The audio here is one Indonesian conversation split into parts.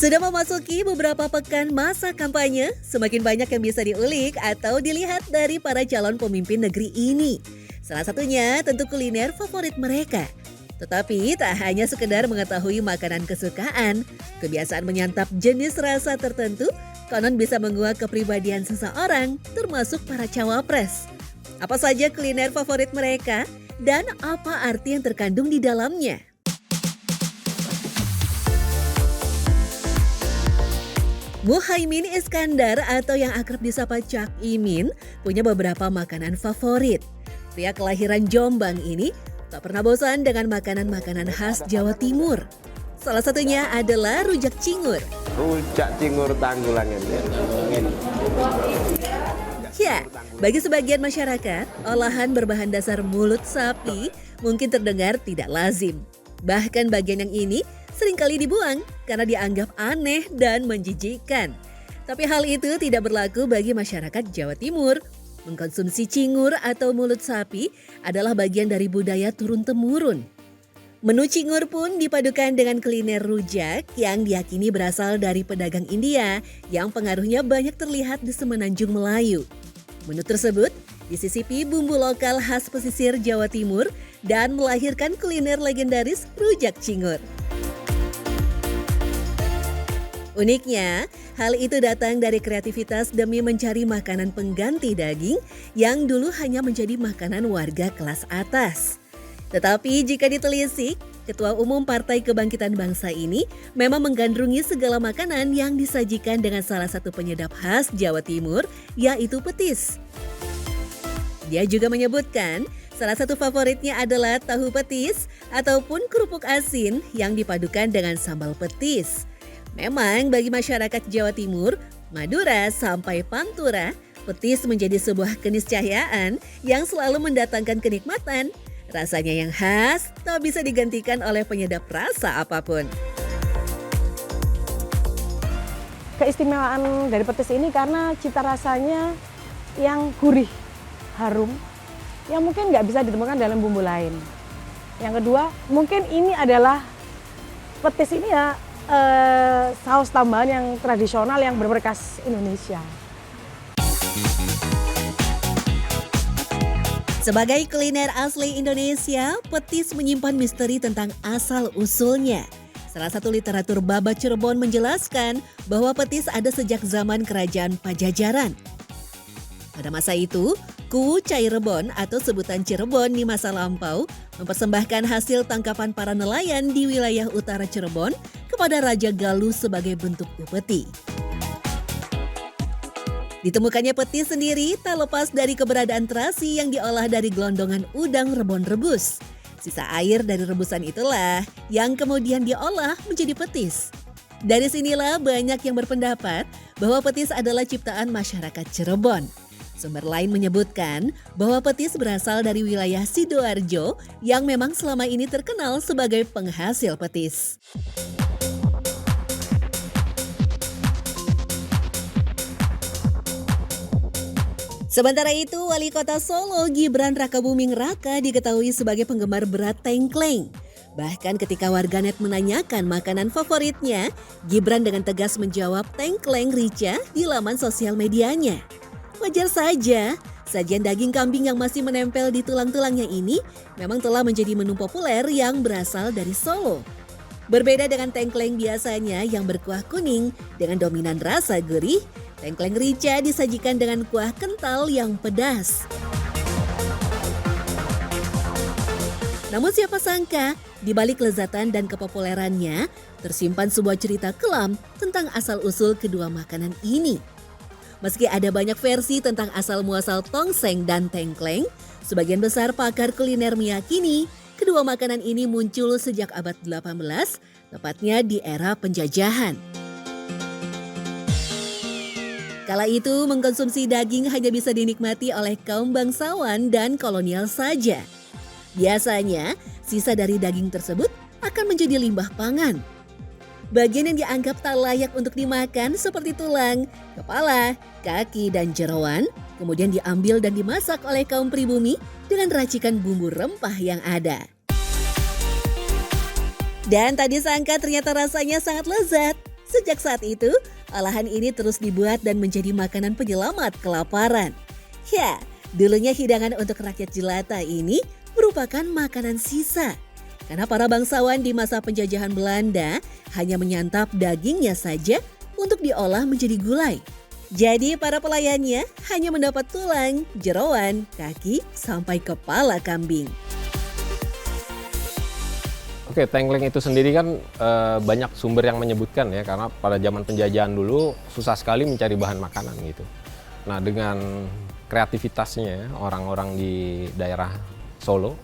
Sudah memasuki beberapa pekan masa kampanye, semakin banyak yang bisa diulik atau dilihat dari para calon pemimpin negeri ini. Salah satunya tentu kuliner favorit mereka. Tetapi tak hanya sekedar mengetahui makanan kesukaan, kebiasaan menyantap jenis rasa tertentu konon bisa menguak kepribadian seseorang, termasuk para cawapres. Apa saja kuliner favorit mereka dan apa arti yang terkandung di dalamnya? Muhaimin Iskandar atau yang akrab disapa Cak Imin punya beberapa makanan favorit. Pria kelahiran Jombang ini tak pernah bosan dengan makanan-makanan khas Jawa Timur. Salah satunya adalah rujak cingur. Rujak cingur Tanggulangan. Ya, bagi sebagian masyarakat, olahan berbahan dasar mulut sapi mungkin terdengar tidak lazim. Bahkan bagian yang ini seringkali dibuang karena dianggap aneh dan menjijikkan. Tapi hal itu tidak berlaku bagi masyarakat Jawa Timur. Mengkonsumsi cingur atau mulut sapi adalah bagian dari budaya turun-temurun. Menu cingur pun dipadukan dengan kuliner rujak yang diyakini berasal dari pedagang India yang pengaruhnya banyak terlihat di Semenanjung Melayu. Menu tersebut disisipi bumbu lokal khas pesisir Jawa Timur dan melahirkan kuliner legendaris rujak cingur. Uniknya, hal itu datang dari kreativitas demi mencari makanan pengganti daging yang dulu hanya menjadi makanan warga kelas atas. Tetapi jika ditelisik, Ketua Umum Partai Kebangkitan Bangsa ini memang menggandrungi segala makanan yang disajikan dengan salah satu penyedap khas Jawa Timur, yaitu petis. Dia juga menyebutkan salah satu favoritnya adalah tahu petis ataupun kerupuk asin yang dipadukan dengan sambal petis. Memang bagi masyarakat Jawa Timur, Madura sampai Pantura, petis menjadi sebuah keniscayaan yang selalu mendatangkan kenikmatan. Rasanya yang khas tak bisa digantikan oleh penyedap rasa apapun. Keistimewaan dari petis ini karena cita rasanya yang gurih, harum, yang mungkin nggak bisa ditemukan dalam bumbu lain. Yang kedua, mungkin ini adalah petis ini ya saus tambahan yang tradisional yang berberkas Indonesia. Sebagai kuliner asli Indonesia, petis menyimpan misteri tentang asal-usulnya. Salah satu literatur Babat Cirebon menjelaskan bahwa petis ada sejak zaman Kerajaan Pajajaran. Pada masa itu, Kuwu Cairebon atau sebutan Cirebon di masa lampau mempersembahkan hasil tangkapan para nelayan di wilayah utara Cirebon kepada Raja Galuh sebagai bentuk upeti. Ditemukannya petis sendiri tak lepas dari keberadaan terasi yang diolah dari gelondongan udang rebon rebus. Sisa air dari rebusan itulah yang kemudian diolah menjadi petis. Dari sinilah banyak yang berpendapat bahwa petis adalah ciptaan masyarakat Cirebon. Sumber lain menyebutkan bahwa petis berasal dari wilayah Sidoarjo yang memang selama ini terkenal sebagai penghasil petis. Sementara itu, Wali Kota Solo Gibran Rakabuming Raka diketahui sebagai penggemar berat tengkleng. Bahkan ketika warganet menanyakan makanan favoritnya, Gibran dengan tegas menjawab tengkleng rica di laman sosial medianya. Wajar saja, sajian daging kambing yang masih menempel di tulang-tulangnya ini memang telah menjadi menu populer yang berasal dari Solo. Berbeda dengan tengkleng biasanya yang berkuah kuning dengan dominan rasa gurih, tengkleng rica disajikan dengan kuah kental yang pedas. Namun siapa sangka, di balik lezatan dan kepopulerannya, tersimpan sebuah cerita kelam tentang asal-usul kedua makanan ini. Meski ada banyak versi tentang asal-muasal tongseng dan tengkleng, sebagian besar pakar kuliner meyakini kedua makanan ini muncul sejak abad 18, tepatnya di era penjajahan. Kala itu mengkonsumsi daging hanya bisa dinikmati oleh kaum bangsawan dan kolonial saja. Biasanya, sisa dari daging tersebut akan menjadi limbah pangan. Bagian yang dianggap tak layak untuk dimakan seperti tulang, kepala, kaki, dan jeroan, kemudian diambil dan dimasak oleh kaum pribumi dengan racikan bumbu rempah yang ada. Dan tadi sangka ternyata rasanya sangat lezat. Sejak saat itu, olahan ini terus dibuat dan menjadi makanan penyelamat kelaparan. Ya, dulunya hidangan untuk rakyat jelata ini merupakan makanan sisa. Karena para bangsawan di masa penjajahan Belanda hanya menyantap dagingnya saja untuk diolah menjadi gulai. Jadi para pelayannya hanya mendapat tulang, jeroan, kaki, sampai kepala kambing. Oke, tengkleng itu sendiri kan banyak sumber yang menyebutkan ya, karena pada zaman penjajahan dulu susah sekali mencari bahan makanan gitu. Nah, dengan kreativitasnya orang-orang di daerah Solo,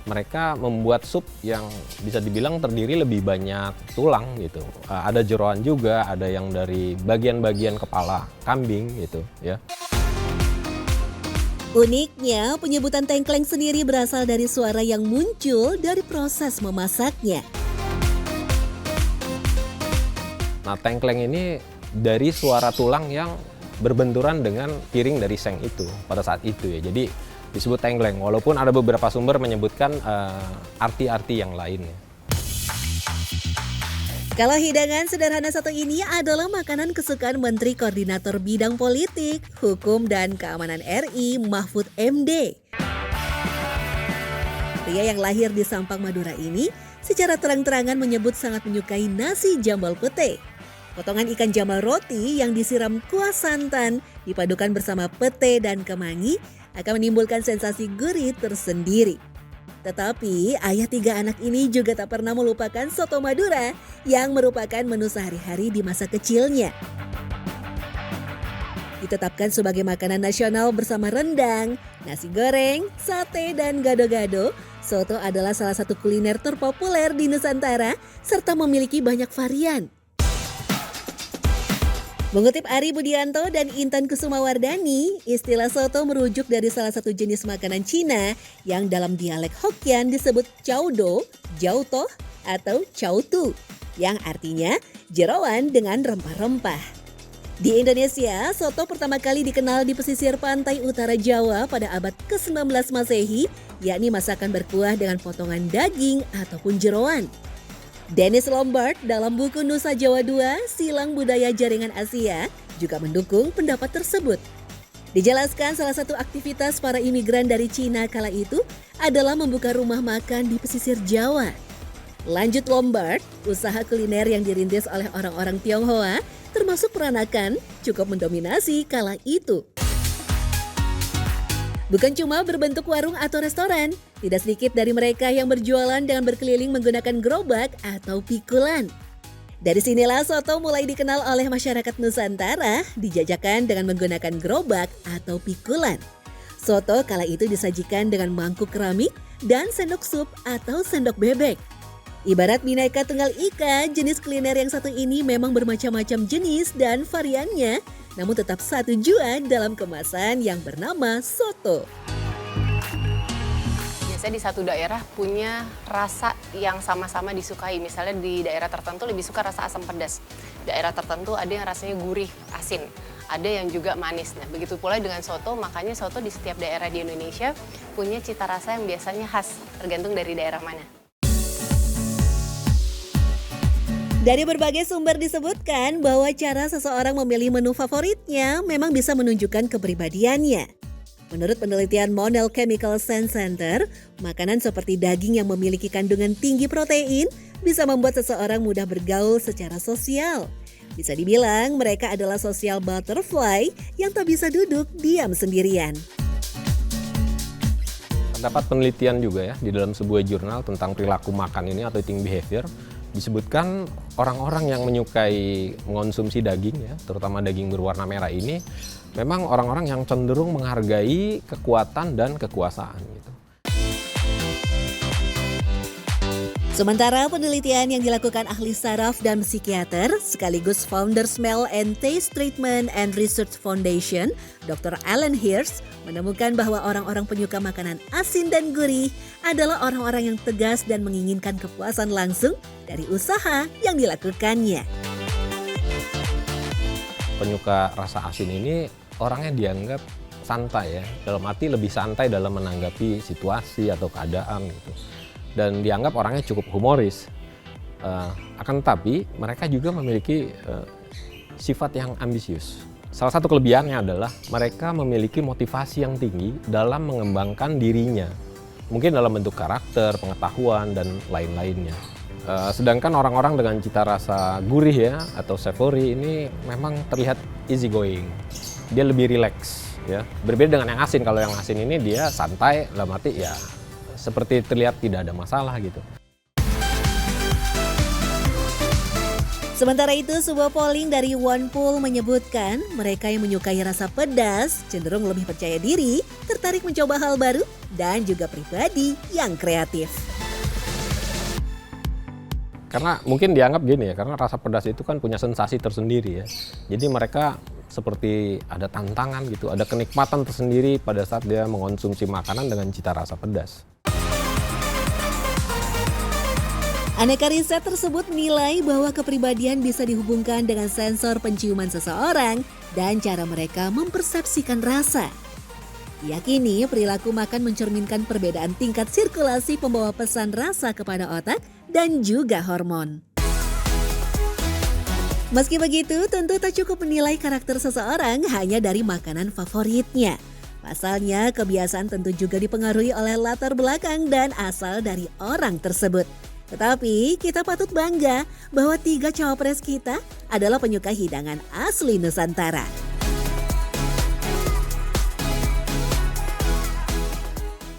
mereka membuat sup yang bisa dibilang terdiri lebih banyak tulang gitu. Ada jeroan juga, ada yang dari bagian-bagian kepala kambing gitu ya. Uniknya, penyebutan tengkleng sendiri berasal dari suara yang muncul dari proses memasaknya. Nah, tengkleng ini dari suara tulang yang berbenturan dengan piring dari seng itu pada saat itu ya. Jadi disebut tengkleng, walaupun ada beberapa sumber menyebutkan arti-arti yang lainnya. Kalau hidangan sederhana satu ini adalah makanan kesukaan Menteri Koordinator Bidang Politik, Hukum dan Keamanan RI Mahfud MD. Pria yang lahir di Sampang, Madura ini secara terang-terangan menyebut sangat menyukai nasi jambal pete. Potongan ikan jambal roti yang disiram kuah santan dipadukan bersama pete dan kemangi akan menimbulkan sensasi gurih tersendiri. Tetapi ayah 3 anak ini juga tak pernah melupakan soto Madura yang merupakan menu sehari-hari di masa kecilnya. Ditetapkan sebagai makanan nasional bersama rendang, nasi goreng, sate, dan gado-gado, soto adalah salah satu kuliner terpopuler di Nusantara serta memiliki banyak varian. Mengutip Ari Budianto dan Intan Kusumawardani, istilah soto merujuk dari salah satu jenis makanan Cina yang dalam dialek Hokkien disebut chowdo, jautoh, atau chowtu, yang artinya jeroan dengan rempah-rempah. Di Indonesia, soto pertama kali dikenal di pesisir pantai utara Jawa pada abad ke-19 Masehi, yakni masakan berkuah dengan potongan daging ataupun jeroan. Dennis Lombard dalam buku Nusa Jawa II, Silang Budaya Jaringan Asia, juga mendukung pendapat tersebut. Dijelaskan salah satu aktivitas para imigran dari Cina kala itu adalah membuka rumah makan di pesisir Jawa. Lanjut Lombard, usaha kuliner yang dirintis oleh orang-orang Tionghoa, termasuk peranakan, cukup mendominasi kala itu. Bukan cuma berbentuk warung atau restoran, tidak sedikit dari mereka yang berjualan dengan berkeliling menggunakan gerobak atau pikulan. Dari sinilah soto mulai dikenal oleh masyarakat Nusantara, dijajakan dengan menggunakan gerobak atau pikulan. Soto kala itu disajikan dengan mangkuk keramik dan sendok sup atau sendok bebek. Ibarat bineka tunggal ika, jenis kuliner yang satu ini memang bermacam-macam jenis dan variannya, namun tetap satu jua dalam kemasan yang bernama soto. Biasanya di satu daerah punya rasa yang sama-sama disukai. Misalnya di daerah tertentu lebih suka rasa asam pedas. Daerah tertentu ada yang rasanya gurih, asin. Ada yang juga manis. Nah, begitu pula dengan soto, makanya soto di setiap daerah di Indonesia punya cita rasa yang biasanya khas, tergantung dari daerah mana. Dari berbagai sumber disebutkan bahwa cara seseorang memilih menu favoritnya memang bisa menunjukkan kepribadiannya. Menurut penelitian Monell Chemical Science Center, makanan seperti daging yang memiliki kandungan tinggi protein bisa membuat seseorang mudah bergaul secara sosial. Bisa dibilang mereka adalah social butterfly yang tak bisa duduk diam sendirian. Terdapat penelitian juga ya di dalam sebuah jurnal tentang perilaku makan ini atau eating behavior. Disebutkan orang-orang yang menyukai mengonsumsi daging ya, terutama daging berwarna merah ini, memang orang-orang yang cenderung menghargai kekuatan dan kekuasaan gitu. Sementara penelitian yang dilakukan ahli saraf dan psikiater sekaligus founder Smell and Taste Treatment and Research Foundation, Dr. Alan Hirsch, menemukan bahwa orang-orang penyuka makanan asin dan gurih adalah orang-orang yang tegas dan menginginkan kepuasan langsung dari usaha yang dilakukannya. Penyuka rasa asin ini orangnya dianggap santai ya, dalam arti lebih santai dalam menanggapi situasi atau keadaan gitu. Dan dianggap orangnya cukup humoris. Akan tetapi mereka juga memiliki sifat yang ambisius. Salah satu kelebihannya adalah mereka memiliki motivasi yang tinggi dalam mengembangkan dirinya. Mungkin dalam bentuk karakter, pengetahuan, dan lain-lainnya. Sedangkan orang-orang dengan cita rasa gurih ya atau savory ini memang terlihat easy going. Dia lebih rileks ya. Berbeda dengan yang asin. Kalau yang asin ini dia santai, dalam arti ya seperti terlihat tidak ada masalah gitu. Sementara itu, sebuah polling dari OnePoll menyebutkan mereka yang menyukai rasa pedas cenderung lebih percaya diri, tertarik mencoba hal baru, dan juga pribadi yang kreatif. Karena mungkin dianggap gini ya, karena rasa pedas itu kan punya sensasi tersendiri ya. Jadi mereka seperti ada tantangan gitu, ada kenikmatan tersendiri pada saat dia mengonsumsi makanan dengan cita rasa pedas. Aneka riset tersebut menilai bahwa kepribadian bisa dihubungkan dengan sensor penciuman seseorang dan cara mereka mempersepsikan rasa. Diyakini perilaku makan mencerminkan perbedaan tingkat sirkulasi pembawa pesan rasa kepada otak dan juga hormon. Meski begitu, tentu tak cukup menilai karakter seseorang hanya dari makanan favoritnya. Pasalnya, kebiasaan tentu juga dipengaruhi oleh latar belakang dan asal dari orang tersebut. Tetapi kita patut bangga bahwa 3 cawapres kita adalah penyuka hidangan asli Nusantara.